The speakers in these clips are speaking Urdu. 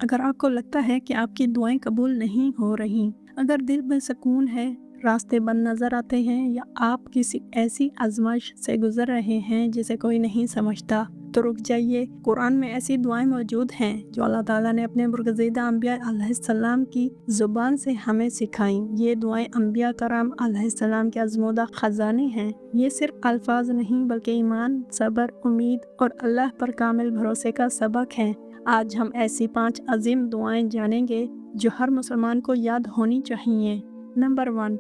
اگر آپ کو لگتا ہے کہ آپ کی دعائیں قبول نہیں ہو رہی، اگر دل میں سکون ہے، راستے بند نظر آتے ہیں، یا آپ کسی ایسی آزمائش سے گزر رہے ہیں جسے کوئی نہیں سمجھتا، تو رک جائیے۔ قرآن میں ایسی دعائیں موجود ہیں جو اللہ تعالیٰ نے اپنے برگزیدہ انبیاء علیہ السلام کی زبان سے ہمیں سکھائیں۔ یہ دعائیں انبیاء کرام علیہ السلام کے آزمودہ خزانے ہیں۔ یہ صرف الفاظ نہیں بلکہ ایمان، صبر، امید اور اللہ پر کامل بھروسے کا سبق ہیں۔ آج ہم ایسی 5 عظیم دعائیں جانیں گے جو ہر مسلمان کو یاد ہونی چاہیے۔ نمبر 1،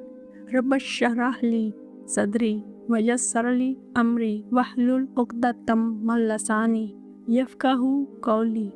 رب اشرح لی صدری ویسر لی امری واحلل عقدۃ من لسانی یفقہوا قولی۔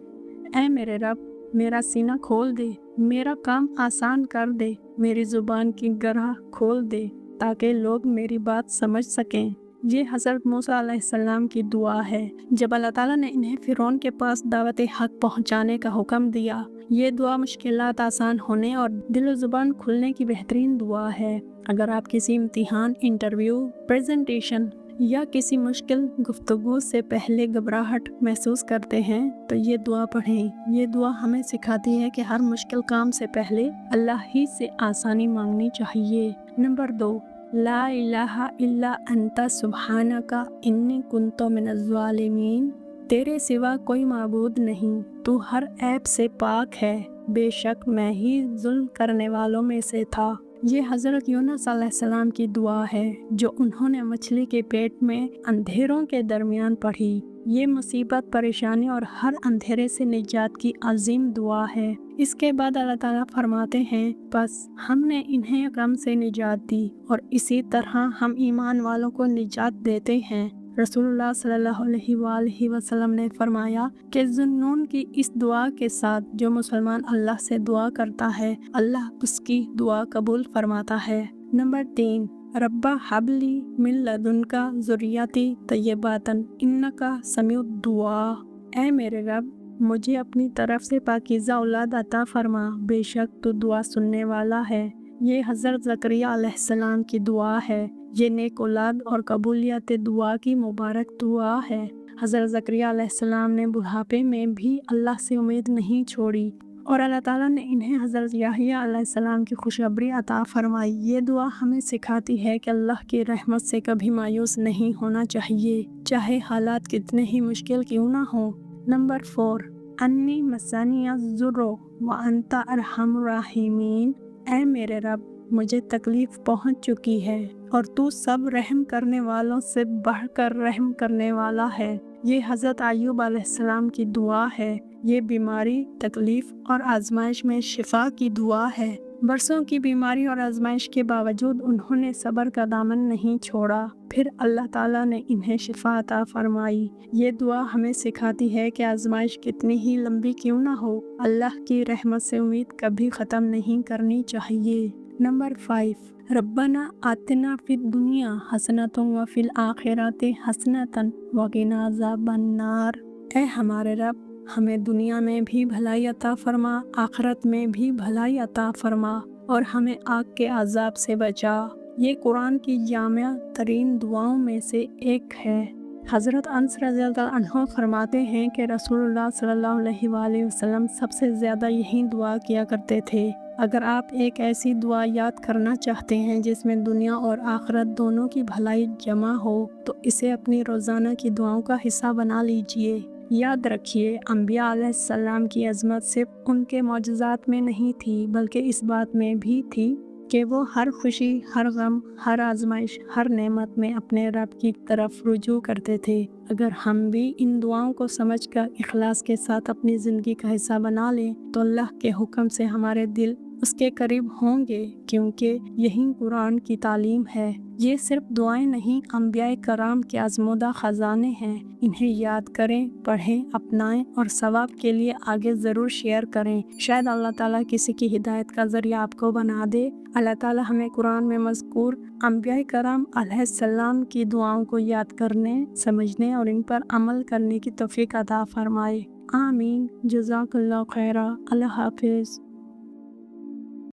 اے میرے رب، میرا سینہ کھول دے، میرا کام آسان کر دے، میری زبان کی گرہ کھول دے تاکہ لوگ میری بات سمجھ سکیں۔ یہ حضرت موسیٰ علیہ السلام کی دعا ہے جب اللہ تعالیٰ نے انہیں فرعون کے پاس دعوت حق پہنچانے کا حکم دیا۔ یہ دعا مشکلات آسان ہونے اور دل و زبان کھلنے کی بہترین دعا ہے۔ اگر آپ کسی امتحان، انٹرویو، پریزنٹیشن یا کسی مشکل گفتگو سے پہلے گھبراہٹ محسوس کرتے ہیں تو یہ دعا پڑھیں۔ یہ دعا ہمیں سکھاتی ہے کہ ہر مشکل کام سے پہلے اللہ ہی سے آسانی مانگنی چاہیے۔ نمبر 2، لا الہ الا انت سبحانک انی کنت من الظالمین۔ تیرے سوا کوئی معبود نہیں، تو ہر عیب سے پاک ہے، بے شک میں ہی ظلم کرنے والوں میں سے تھا۔ یہ حضرت یونس علیہ السلام کی دعا ہے جو انہوں نے مچھلی کے پیٹ میں اندھیروں کے درمیان پڑھی۔ یہ مصیبت، پریشانی اور ہر اندھیرے سے نجات کی عظیم دعا ہے۔ اس کے بعد اللہ تعالیٰ فرماتے ہیں، بس ہم نے انہیں غم سے نجات دی اور اسی طرح ہم ایمان والوں کو نجات دیتے ہیں۔ رسول اللہ صلی اللہ علیہ وآلہ وسلم نے فرمایا کہ ذوالنون کی اس دعا کے ساتھ جو مسلمان اللہ سے دعا کرتا ہے، اللہ اس کی دعا قبول فرماتا ہے۔ نمبر 3، رب ہب لی من لدنک ذریۃ طیبۃ انک سمیع الدعاء۔ اے میرے رب، مجھے اپنی طرف سے پاکیزہ اولاد عطا فرما، بے شک تو دعا سننے والا ہے۔ یہ حضرت زکریا علیہ السلام کی دعا ہے۔ یہ نیک اولاد اور قبولیت دعا کی مبارک دعا ہے۔ حضرت زکریا علیہ السلام نے بڑھاپے میں بھی اللہ سے امید نہیں چھوڑی اور اللہ تعالیٰ نے انہیں حضرت یحییٰ علیہ السلام کی خوشخبری عطا فرمائی۔ یہ دعا ہمیں سکھاتی ہے کہ اللہ کی رحمت سے کبھی مایوس نہیں ہونا چاہیے، چاہے حالات کتنے ہی مشکل کیوں نہ ہوں۔ نمبر 4، انی مسنی الضر وانت ارحم الراحمین۔ اے میرے رب، مجھے تکلیف پہنچ چکی ہے اور تو سب رحم کرنے والوں سے بڑھ کر رحم کرنے والا ہے۔ یہ حضرت ایوب علیہ السلام کی دعا ہے۔ یہ بیماری، تکلیف اور آزمائش میں شفا کی دعا ہے۔ برسوں کی بیماری اور آزمائش کے باوجود انہوں نے صبر کا دامن نہیں چھوڑا، پھر اللہ تعالیٰ نے انہیں شفا عطا فرمائی۔ یہ دعا ہمیں سکھاتی ہے کہ آزمائش کتنی ہی لمبی کیوں نہ ہو، اللہ کی رحمت سے امید کبھی ختم نہیں کرنی چاہیے۔ نمبر 5، ربنا آتنا فی الدنیا حسنۃ وفی الآخرۃ حسنۃ وقنا عذاب النار۔ اے ہمارے رب، ہمیں دنیا میں بھی بھلائی عطا فرما، آخرت میں بھی بھلائی عطا فرما اور ہمیں آگ کے عذاب سے بچا۔ یہ قرآن کی جامع ترین دعاؤں میں سے ایک ہے۔ حضرت انس رضی اللہ عنہ فرماتے ہیں کہ رسول اللہ صلی اللہ علیہ وآلہ وسلم سب سے زیادہ یہی دعا کیا کرتے تھے۔ اگر آپ ایک ایسی دعا یاد کرنا چاہتے ہیں جس میں دنیا اور آخرت دونوں کی بھلائی جمع ہو تو اسے اپنی روزانہ کی دعاؤں کا حصہ بنا لیجئے۔ یاد رکھیے، انبیاء علیہ السلام کی عظمت صرف ان کے معجزات میں نہیں تھی بلکہ اس بات میں بھی تھی کہ وہ ہر خوشی، ہر غم، ہر آزمائش، ہر نعمت میں اپنے رب کی طرف رجوع کرتے تھے۔ اگر ہم بھی ان دعاؤں کو سمجھ کر اخلاص کے ساتھ اپنی زندگی کا حصہ بنا لیں تو اللہ کے حکم سے ہمارے دل اس کے قریب ہوں گے، کیونکہ یہی قرآن کی تعلیم ہے۔ یہ صرف دعائیں نہیں، انبیاء کرام کے آزمودہ خزانے ہیں۔ انہیں یاد کریں، پڑھیں، اپنائیں اور ثواب کے لیے آگے ضرور شیئر کریں۔ شاید اللہ تعالیٰ کسی کی ہدایت کا ذریعہ آپ کو بنا دے۔ اللہ تعالیٰ ہمیں قرآن میں مذکور انبیاء کرام علیہ السلام کی دعاؤں کو یاد کرنے، سمجھنے اور ان پر عمل کرنے کی توفیق عطا فرمائے۔ آمین۔ جزاک اللہ خیرا۔ اللہ حافظ۔